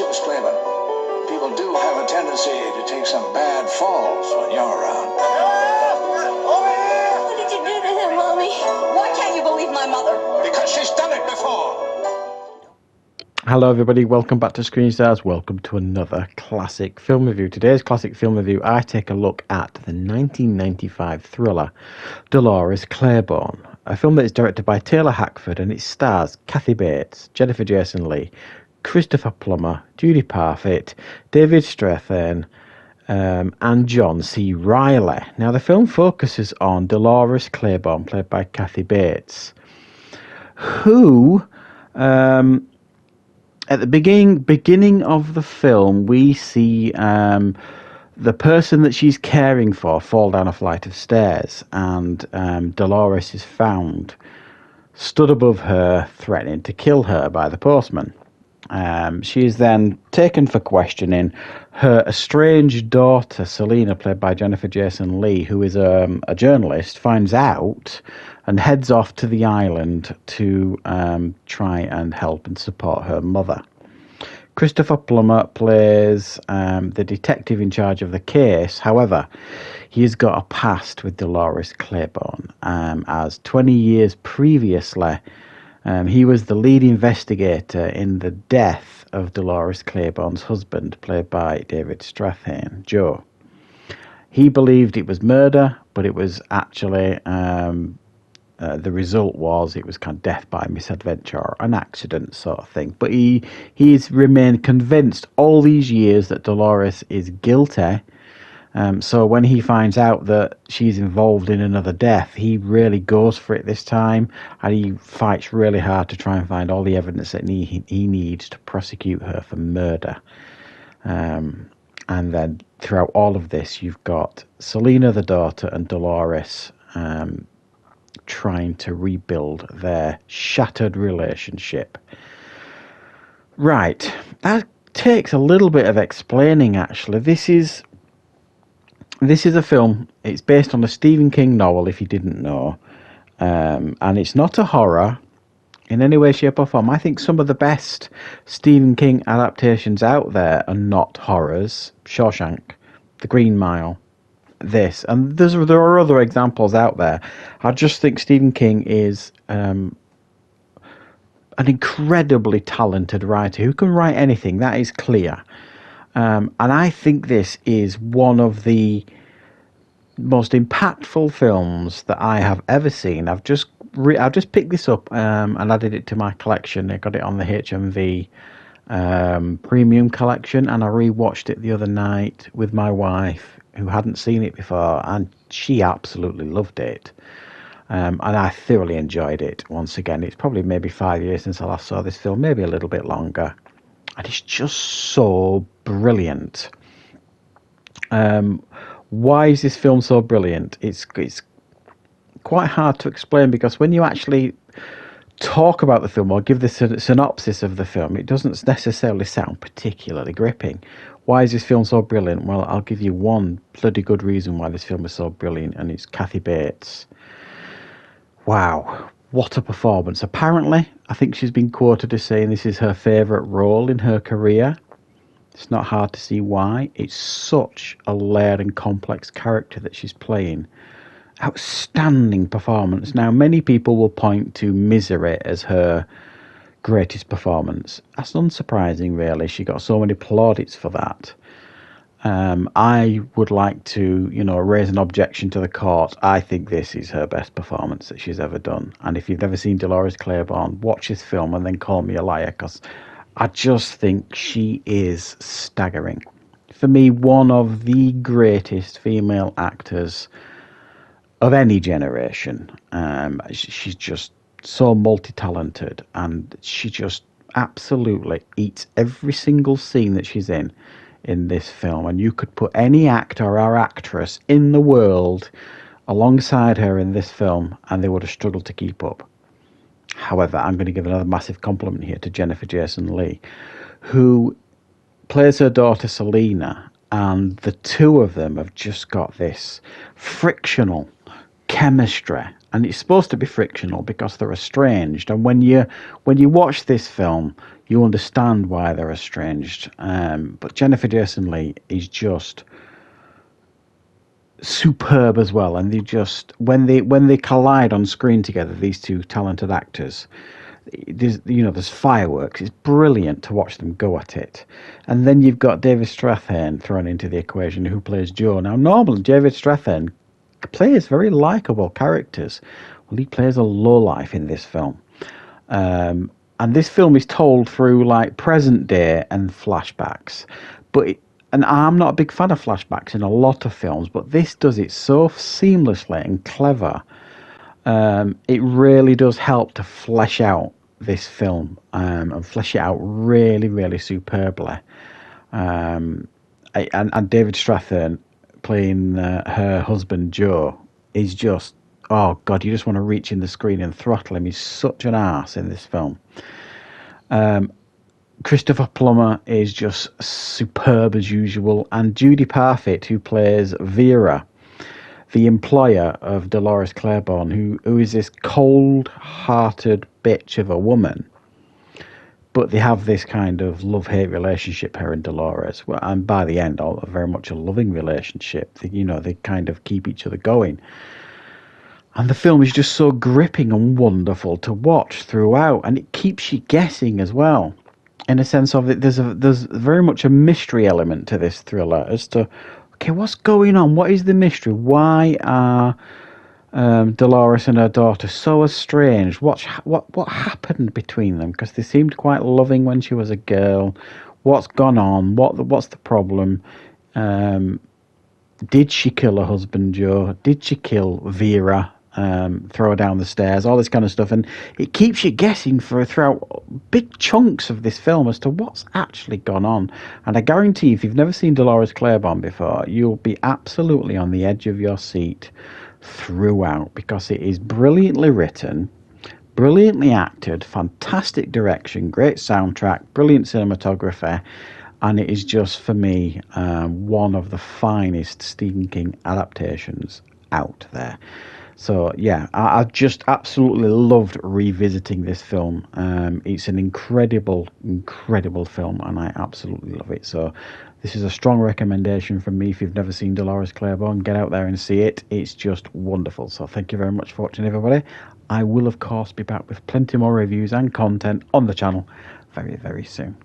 Miss Claiborne, people do have a tendency to take some bad falls when you're around. What did you do to him, Mommy? Why can't you believe my mother? Because she's done it before. Hello everybody, welcome back to Screenstars. Welcome to another classic film review. Today's classic film review, I take a look at the 1995 thriller Dolores Claiborne, a film that is directed by Taylor Hackford and it stars Kathy Bates, Jennifer Jason Leigh, Christopher Plummer, Judy Parfitt, David Strathearn, and John C. Reilly. Now the film focuses on Dolores Claiborne, played by Kathy Bates, who at the beginning of the film, we see the person that she's caring for fall down a flight of stairs, and Dolores is found stood above her, threatening to kill her by the postman. She is then taken for questioning. Her estranged daughter, Selena, played by Jennifer Jason Leigh, who is a journalist, finds out and heads off to the island to try and help and support her mother. Christopher Plummer plays the detective in charge of the case. However, he has got a past with Dolores Claiborne, as 20 years previously, he was the lead investigator in the death of Dolores Claiborne's husband, played by David Strathearn, Joe. He believed it was murder, but it was actually the result was it was kind of death by misadventure, an accident sort of thing. But he's remained convinced all these years that Dolores is guilty. So when he finds out that she's involved in another death, he really goes for it this time, and he fights really hard to try and find all the evidence that he needs to prosecute her for murder. And then throughout all of this, you've got Selena, the daughter, and Dolores trying to rebuild their shattered relationship. Right, that takes a little bit of explaining, actually. This is a film. It's based on a Stephen King novel, if you didn't know, and it's not a horror in any way, shape or form. I think some of the best Stephen King adaptations out there are not horrors. Shawshank, The Green Mile, this, and there are other examples out there. I just think Stephen King is an incredibly talented writer who can write anything, that is clear. And I think this is one of the most impactful films that I have ever seen. I've just picked this up and added it to my collection. I got it on the HMV premium collection, and I rewatched it the other night with my wife, who hadn't seen it before, and she absolutely loved it. And I thoroughly enjoyed it once again. It's probably maybe 5 years since I last saw this film, maybe a little bit longer. And it's just so brilliant. Why is this film so brilliant? It's quite hard to explain, because when you actually talk about the film or give the synopsis of the film, it doesn't necessarily sound particularly gripping. Why is this film so brilliant? Well, I'll give you one bloody good reason why this film is so brilliant, and it's Kathy Bates. Wow, what a performance. Apparently, I think she's been quoted as saying this is her favourite role in her career. It's not hard to see why. It's such a layered and complex character that she's playing. Outstanding performance. Now, many people will point to Misery as her greatest performance. That's unsurprising, really. She got so many plaudits for that. I would like to, raise an objection to the court. I think this is her best performance that she's ever done. And if you've never seen Dolores Claiborne, watch this film and then call me a liar, because I just think she is staggering. For me, one of the greatest female actors of any generation. She's just so multi-talented, and she just absolutely eats every single scene that she's in this film. And you could put any actor or actress in the world alongside her in this film, and they would have struggled to keep up. However, I'm going to give another massive compliment here to Jennifer Jason Leigh, who plays her daughter Selena, and the two of them have just got this frictional chemistry, and it's supposed to be frictional because they're estranged. And when you watch this film, you understand why they're estranged. But Jennifer Jason Leigh is just superb as well, and they just when they collide on screen together, these two talented actors, there's fireworks. It's brilliant to watch them go at it. And then you've got David Strathearn thrown into the equation, who plays Joe. Now, normally David Strathearn plays very likable characters. Well, he plays a lowlife in this film. And this film is told through like present day and flashbacks. And I'm not a big fan of flashbacks in a lot of films, but this does it so seamlessly and clever. It really does help to flesh out this film and flesh it out really, really superbly. And David Strathearn playing her husband Joe is just, oh God, you just want to reach in the screen and throttle him. He's such an arse in this film. Christopher Plummer is just superb as usual, and Judy Parfitt, who plays Vera, the employer of Dolores Claiborne, who is this cold-hearted bitch of a woman, but they have this kind of love-hate relationship, her and Dolores, and by the end, very much a loving relationship. They kind of keep each other going. And the film is just so gripping and wonderful to watch throughout, and it keeps you guessing as well. In a sense of it, there's very much a mystery element to this thriller as to, okay, what's going on? What is the mystery? Why are Dolores and her daughter so estranged? What happened between them? Because they seemed quite loving when she was a girl. What's gone on? What's the problem? Did she kill her husband Joe? Did she kill Vera? Throw her down the stairs, all this kind of stuff, and it keeps you guessing throughout big chunks of this film as to what's actually gone on. And I guarantee, if you've never seen Dolores Claiborne before, you'll be absolutely on the edge of your seat throughout, because it is brilliantly written, brilliantly acted, fantastic direction, great soundtrack, brilliant cinematography, and it is just, for me, one of the finest Stephen King adaptations out there. So yeah, I just absolutely loved revisiting this film. It's an incredible, incredible film, and I absolutely love it. So this is a strong recommendation from me. If you've never seen Dolores Claiborne, get out there and see it. It's just wonderful. So thank you very much for watching, everybody. I will, of course, be back with plenty more reviews and content on the channel very, very soon.